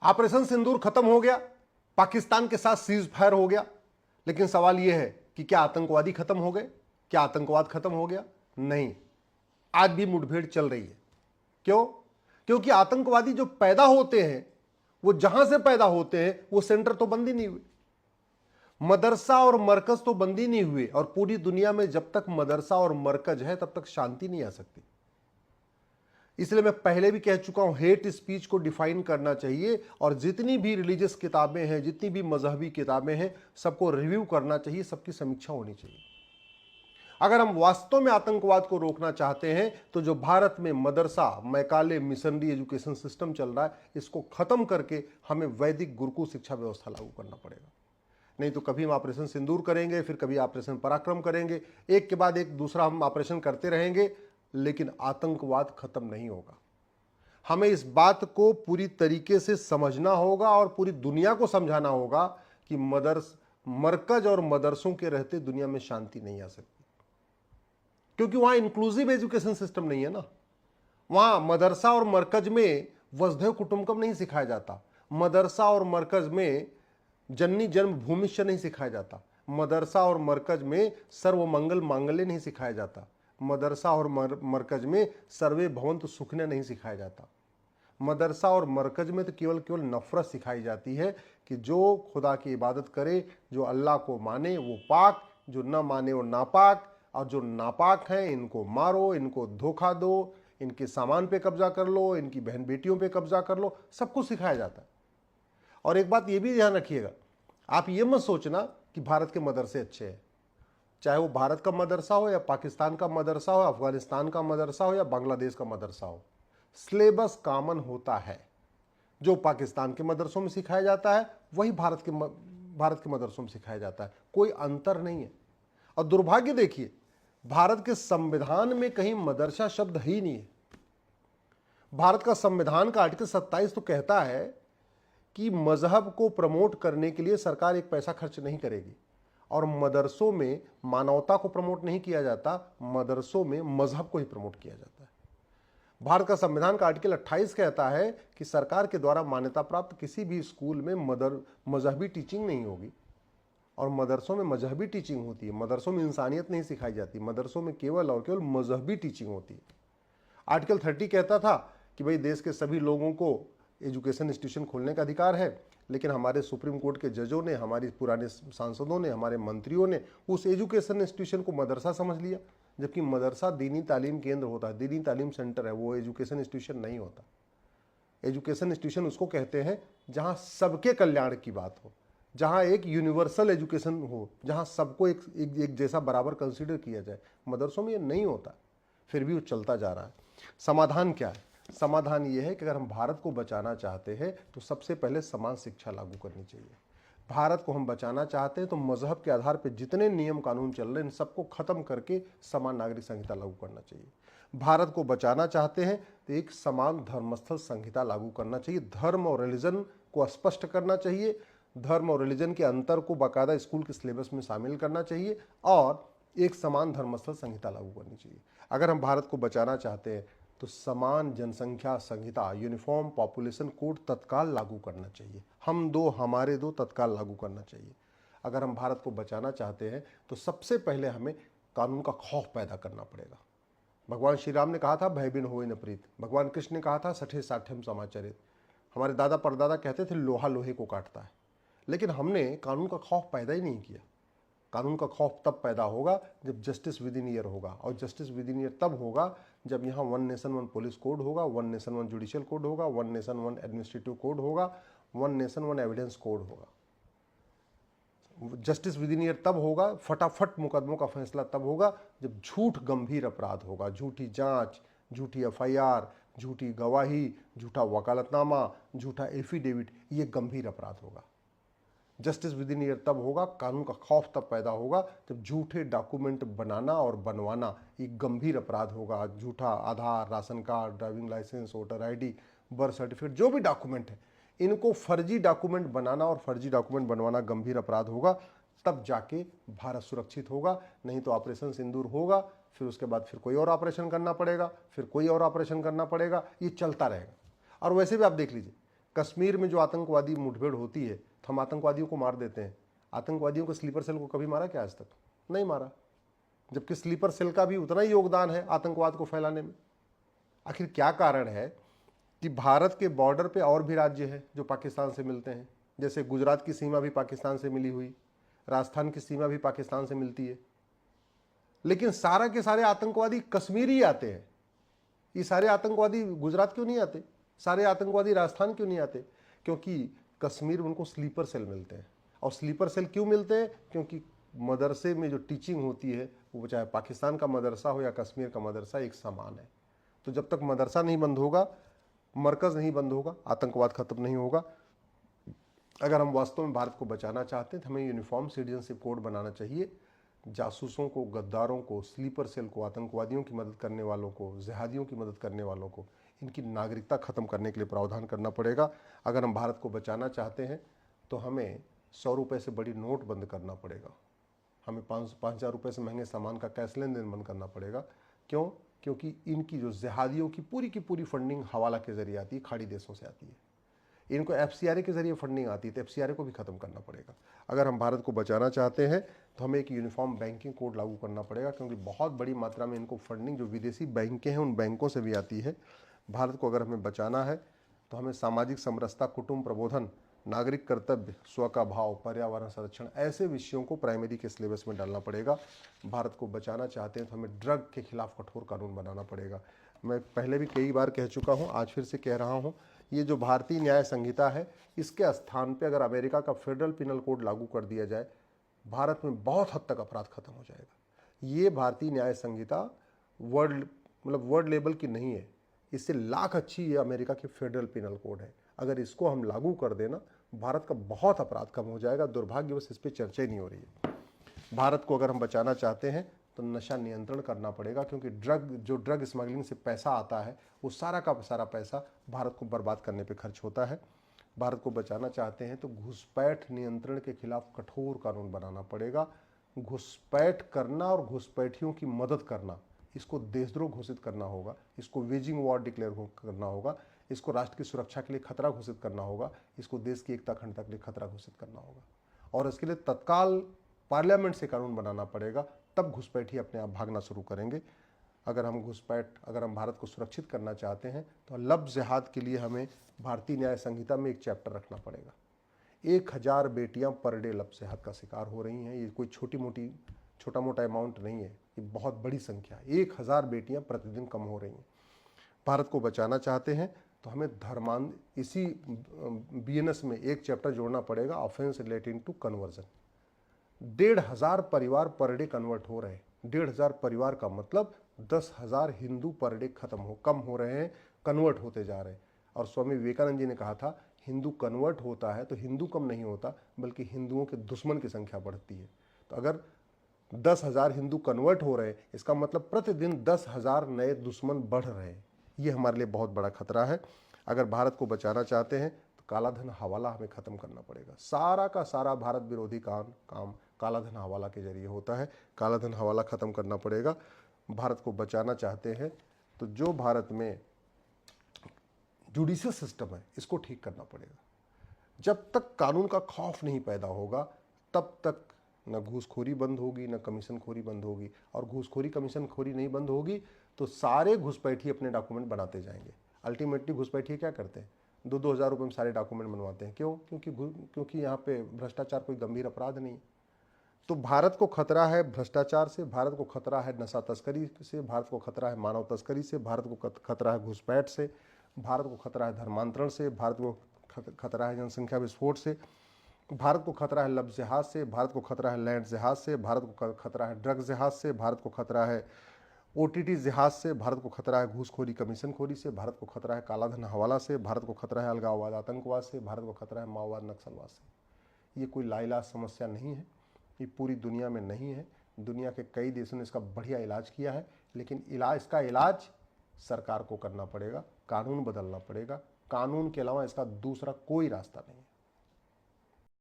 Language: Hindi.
ऑपरेशन सिंदूर खत्म हो गया, पाकिस्तान के साथ सीज फायर हो गया, लेकिन सवाल यह है कि क्या आतंकवादी खत्म हो गए? क्या आतंकवाद खत्म हो गया? नहीं, आज भी मुठभेड़ चल रही है। क्यों? क्योंकि आतंकवादी जो पैदा होते हैं, वो जहां से पैदा होते हैं वो सेंटर तो बंद ही नहीं हुए, मदरसा और मरकज तो बंद ही नहीं हुए। और पूरी दुनिया में जब तक मदरसा और मरकज है तब तक शांति नहीं आ सकती। इसलिए मैं पहले भी कह चुका हूं, हेट स्पीच को डिफाइन करना चाहिए और जितनी भी रिलीजियस किताबें हैं, जितनी भी मजहबी किताबें हैं, सबको रिव्यू करना चाहिए, सबकी समीक्षा होनी चाहिए। अगर हम वास्तव में आतंकवाद को रोकना चाहते हैं तो जो भारत में मदरसा, मैकाले, मिशनरी एजुकेशन सिस्टम चल रहा है, इसको खत्म करके हमें वैदिक गुरुकुल शिक्षा व्यवस्था लागू करना पड़ेगा। नहीं तो कभी हम ऑपरेशन सिंदूर करेंगे, फिर कभी ऑपरेशन पराक्रम करेंगे, एक के बाद एक दूसरा हम ऑपरेशन करते रहेंगे, लेकिन आतंकवाद खत्म नहीं होगा। हमें इस बात को पूरी तरीके से समझना होगा और पूरी दुनिया को समझाना होगा कि मरकज और मदरसों के रहते दुनिया में शांति नहीं आ सकती, क्योंकि वहां इंक्लूसिव एजुकेशन सिस्टम नहीं है ना। वहां मदरसा और मरकज में वसुधैव कुटुंबकम नहीं सिखाया जाता, मदरसा और मरकज में जननी जन्म भूमिष्य नहीं सिखाया जाता, मदरसा और मरकज में सर्वमंगल मांगल्य नहीं सिखाया जाता, मदरसा और मरकज में सर्वे भवन्तु सुखिनः नहीं सिखाया जाता। मदरसा और मरकज में तो केवल नफरत सिखाई जाती है कि जो खुदा की इबादत करे, जो अल्लाह को माने वो पाक, जो न माने वो नापाक, और जो नापाक हैं इनको मारो, इनको धोखा दो, इनके सामान पे कब्जा कर लो, इनकी बहन बेटियों पे कब्जा कर लो, सब कुछ सिखाया जाता है। और एक बात ये भी ध्यान रखिएगा, आप ये मत सोचना कि भारत के मदरसे अच्छे हैं, चाहे वो भारत का मदरसा हो या पाकिस्तान का मदरसा हो, अफगानिस्तान का मदरसा हो या बांग्लादेश का मदरसा हो, सिलेबस कॉमन होता है। जो पाकिस्तान के मदरसों में सिखाया जाता है वही भारत के मदरसों में सिखाया जाता है, कोई अंतर नहीं है। और दुर्भाग्य देखिए, भारत के संविधान में कहीं मदरसा शब्द ही नहीं है। भारत का संविधान का आर्टिकल 27 तो कहता है कि मजहब को प्रमोट करने के लिए सरकार एक पैसा खर्च नहीं करेगी, और मदरसों में मानवता को प्रमोट नहीं किया जाता, मदरसों में मजहब को ही प्रमोट किया जाता है। भारत का संविधान का आर्टिकल 28 कहता है कि सरकार के द्वारा मान्यता प्राप्त किसी भी स्कूल में मजहबी टीचिंग नहीं होगी, और मदरसों में मजहबी टीचिंग होती है। मदरसों में इंसानियत नहीं सिखाई जाती, मदरसों में केवल और केवल मजहबी टीचिंग होती है। आर्टिकल 30 कहता था कि भाई देश के सभी लोगों को एजुकेशन इंस्टीट्यूशन खोलने का अधिकार है, लेकिन हमारे सुप्रीम कोर्ट के जजों ने, हमारे पुराने सांसदों ने, हमारे मंत्रियों ने उस एजुकेशन इंस्टीट्यूशन को मदरसा समझ लिया, जबकि मदरसा दीनी तालीम केंद्र होता है, दीनी तालीम सेंटर है, वो एजुकेशन इंस्टीट्यूशन नहीं होता। एजुकेशन इंस्टीट्यूशन उसको कहते हैं जहां सबके कल्याण की बात हो, जहां एक यूनिवर्सल एजुकेशन हो, जहां सबको एक जैसा बराबर कंसीडर किया जाए। मदरसों में ये नहीं होता, फिर भी वो चलता जा रहा है। समाधान क्या है? समाधान ये है कि अगर हम भारत को बचाना चाहते हैं तो सबसे पहले समान शिक्षा लागू करनी चाहिए। भारत को हम बचाना चाहते हैं तो मजहब के आधार पर जितने नियम कानून चल रहे हैं इन सबको खत्म करके समान नागरिक संहिता लागू करना चाहिए। भारत को बचाना चाहते हैं तो एक समान धर्मस्थल संहिता लागू करना चाहिए। धर्म और रिलीजन को स्पष्ट करना चाहिए, धर्म और रिलीजन के अंतर को बाकायदा स्कूल के सिलेबस में शामिल करना चाहिए, और एक समान धर्मस्थल संहिता लागू करनी चाहिए। अगर हम भारत को बचाना चाहते हैं तो समान जनसंख्या संहिता, यूनिफॉर्म पॉपुलेशन कोड तत्काल लागू करना चाहिए। हम दो हमारे दो तत्काल लागू करना चाहिए। अगर हम भारत को बचाना चाहते हैं तो सबसे पहले हमें कानून का खौफ पैदा करना पड़ेगा। भगवान श्री राम ने कहा था भय बिन होय न प्रीत, भगवान कृष्ण ने कहा था सठे साठ्यम समाचरित, हमारे दादा परदादा कहते थे लोहा लोहे को काटता है, लेकिन हमने कानून का खौफ पैदा ही नहीं किया। कानून का खौफ तब पैदा होगा जब जस्टिस विद इन ईयर होगा, और जस्टिस विद इन ईयर तब होगा जब यहाँ one nation one police code होगा, one nation one judicial code होगा, one nation one administrative code होगा, one nation one evidence code होगा। जस्टिस विद इन ईयर तब होगा, फटाफट मुकदमों का फैसला तब होगा जब झूठ गंभीर अपराध होगा। झूठी जांच, झूठी एफआईआर, झूठी गवाही, झूठा वकालतनामा, झूठा एफिडेविट, ये गंभीर अपराध होगा। जस्टिस विद इन ईयर तब होगा, कानून का खौफ तब पैदा होगा जब झूठे डॉक्यूमेंट बनाना और बनवाना एक गंभीर अपराध होगा। झूठा Aadhaar, ration card, driving licence, voter ID, birth certificate, जो भी डॉक्यूमेंट है, इनको फर्जी डॉक्यूमेंट बनाना और फर्जी डॉक्यूमेंट बनवाना गंभीर अपराध होगा। तब जाके भारत सुरक्षित होगा। नहीं तो ऑपरेशन सिंदूर होगा, फिर उसके बाद फिर कोई और ऑपरेशन करना पड़ेगा, फिर कोई और ऑपरेशन करना पड़ेगा, ये चलता रहेगा। और वैसे भी आप देख लीजिए, कश्मीर में जो आतंकवादी मुठभेड़ होती है तो हम आतंकवादियों को मार देते हैं। आतंकवादियों को स्लीपर सेल को कभी मारा क्या आज तक? नहीं मारा, जबकि स्लीपर सेल का भी उतना ही योगदान है आतंकवाद को फैलाने में। आखिर क्या कारण है कि भारत के बॉर्डर पे और भी राज्य हैं जो पाकिस्तान से मिलते हैं? जैसे गुजरात की सीमा भी पाकिस्तान से मिली हुई, राजस्थान की सीमा भी पाकिस्तान से मिलती है, लेकिन सारा के सारे आतंकवादी कश्मीरी आते हैं। ये सारे आतंकवादी गुजरात क्यों नहीं आते? सारे आतंकवादी राजस्थान क्यों नहीं आते? क्योंकि कश्मीर में उनको स्लीपर सेल मिलते हैं। और स्लीपर सेल क्यों मिलते हैं? क्योंकि मदरसे में जो टीचिंग होती है वो चाहे पाकिस्तान का मदरसा हो या कश्मीर का मदरसा, एक समान है। तो जब तक मदरसा नहीं बंद होगा, मरकज़ नहीं बंद होगा, आतंकवाद खत्म नहीं होगा। अगर हम वास्तव में भारत को बचाना चाहते हैं तो हमें यूनिफॉर्म सिटीजनशिप कोड बनाना चाहिए। जासूसों को, गद्दारों को, स्लीपर सेल को, आतंकवादियों की मदद करने वालों को, जिहादियों की मदद करने वालों को, इनकी नागरिकता खत्म करने के लिए प्रावधान करना पड़ेगा। अगर हम भारत को बचाना चाहते हैं तो हमें 100 रुपये से बड़ी नोट बंद करना पड़ेगा। हमें 5,000 रुपये से महंगे सामान का कैश लेन देन बंद करना पड़ेगा। क्यों? क्योंकि इनकी जो जिहादियों की पूरी फंडिंग हवाला के जरिए आती है, खाड़ी देशों से आती है। इनको FCRA के जरिए फंडिंग आती है, तो FCRA को भी खत्म करना पड़ेगा। अगर हम भारत को बचाना चाहते हैं तो हमें एक यूनिफॉर्म बैंकिंग कोड लागू करना पड़ेगा, क्योंकि बहुत बड़ी मात्रा में इनको फंडिंग जो विदेशी बैंकें हैं उन बैंकों से भी आती है। भारत को अगर हमें बचाना है तो हमें सामाजिक समरसता, कुटुंब प्रबोधन, नागरिक कर्तव्य, स्व का भाव, पर्यावरण संरक्षण, ऐसे विषयों को प्राइमरी के सिलेबस में डालना पड़ेगा। भारत को बचाना चाहते हैं तो हमें ड्रग के खिलाफ कठोर कानून बनाना पड़ेगा। मैं पहले भी कई बार कह चुका हूँ, आज फिर से कह रहा हूँ, ये जो भारतीय न्याय संहिता है, इसके स्थान पे अगर अमेरिका का फेडरल पिनल कोड लागू कर दिया जाए, भारत में बहुत हद तक अपराध खत्म हो जाएगा। ये भारतीय न्याय संहिता वर्ल्ड लेवल की नहीं है, इससे लाख अच्छी ये अमेरिका की फेडरल पिनल कोड है। अगर इसको हम लागू कर देना, भारत का बहुत अपराध कम हो जाएगा। दुर्भाग्यवश इस पर चर्चा ही नहीं हो रही है। भारत को अगर हम बचाना चाहते हैं तो नशा नियंत्रण करना पड़ेगा, क्योंकि ड्रग स्मगलिंग से पैसा आता है, वो सारा का सारा पैसा भारत को बर्बाद करने पे खर्च होता है। भारत को बचाना चाहते हैं तो घुसपैठ नियंत्रण के खिलाफ कठोर कानून बनाना पड़ेगा। घुसपैठ करना और घुसपैठियों की मदद करना, इसको देशद्रोह घोषित करना होगा, इसको वेजिंग वॉर डिक्लेयर करना होगा, इसको राष्ट्र की सुरक्षा के लिए खतरा घोषित करना होगा, इसको देश की एकता अखंडता के लिए खतरा घोषित करना होगा। और इसके लिए तत्काल पार्लियामेंट से कानून बनाना पड़ेगा, तब घुसपैठी अपने आप भागना शुरू करेंगे। अगर हम भारत को सुरक्षित करना चाहते हैं तो लफ्ज़ जिहाद के लिए हमें भारतीय न्याय संहिता में एक चैप्टर रखना पड़ेगा। 1000 बेटियां पर डे लफ्ज़ जिहाद का शिकार हो रही हैं। ये कोई छोटा मोटा अमाउंट नहीं है, ये बहुत बड़ी संख्या है। 1000 बेटियां प्रतिदिन कम हो रही हैं। भारत को बचाना चाहते हैं तो हमें इसी BNS में एक चैप्टर जोड़ना पड़ेगा, ऑफेंस रिलेटिंग टू कन्वर्जन। 1,500 परिवार पर डे कन्वर्ट हो रहे हैं। 1,500 परिवार का मतलब 10,000 हिंदू पर डे कम हो रहे हैं, कन्वर्ट होते जा रहे हैं। और स्वामी विवेकानंद जी ने कहा था, हिंदू कन्वर्ट होता है तो हिंदू कम नहीं होता, बल्कि हिंदुओं के दुश्मन की संख्या बढ़ती है। तो अगर 10,000 हिंदू कन्वर्ट हो रहे हैं, इसका मतलब प्रतिदिन 10,000 नए दुश्मन बढ़ रहे हैं। ये हमारे लिए बहुत बड़ा खतरा है। अगर भारत को बचाना चाहते हैं तो काला धन हवाला हमें ख़त्म करना पड़ेगा। सारा का सारा भारत विरोधी काम काला धन हवाला के जरिए होता है। काला धन हवाला ख़त्म करना पड़ेगा। भारत को बचाना चाहते हैं तो जो भारत में जुडिशियल सिस्टम है, इसको ठीक करना पड़ेगा। जब तक कानून का खौफ नहीं पैदा होगा, तब तक न घूसखोरी बंद होगी, न कमीशनखोरी बंद होगी। और घूसखोरी कमीशनखोरी नहीं बंद होगी तो सारे घुसपैठी अपने डॉक्यूमेंट बनाते जाएंगे। अल्टीमेटली घुसपैठी क्या करते हैं? 2-2 हज़ार रुपये में सारे डॉक्यूमेंट बनवाते हैं। क्यों? क्योंकि यहाँ पे भ्रष्टाचार कोई गंभीर अपराध नहीं है। तो भारत को खतरा है भ्रष्टाचार से, भारत को खतरा है नशा तस्करी से, भारत को खतरा है मानव तस्करी से, भारत को खतरा है घुसपैठ से, भारत को खतरा है धर्मांतरण से, भारत को खतरा है जनसंख्या विस्फोट से, भारत को खतरा है लफ्ज़ जिहाद से, भारत को खतरा है लैंड जिहाद से, भारत को खतरा है ड्रग जिहाद से, भारत को खतरा है OTT जिहाद से, भारत को खतरा है घूसखोरी कमीशनखोरी से, भारत को खतरा है कालाधन हवाला से, भारत को खतरा है अलगाववाद आतंकवाद से, भारत को खतरा है माओवाद नक्सलवाद से। ये कोई लाइलाज समस्या नहीं है, ये पूरी दुनिया में नहीं है। दुनिया के कई देशों ने इसका बढ़िया इलाज किया है, लेकिन इसका इलाज सरकार को करना पड़ेगा, कानून बदलना पड़ेगा। कानून के अलावा इसका दूसरा कोई रास्ता नहीं है।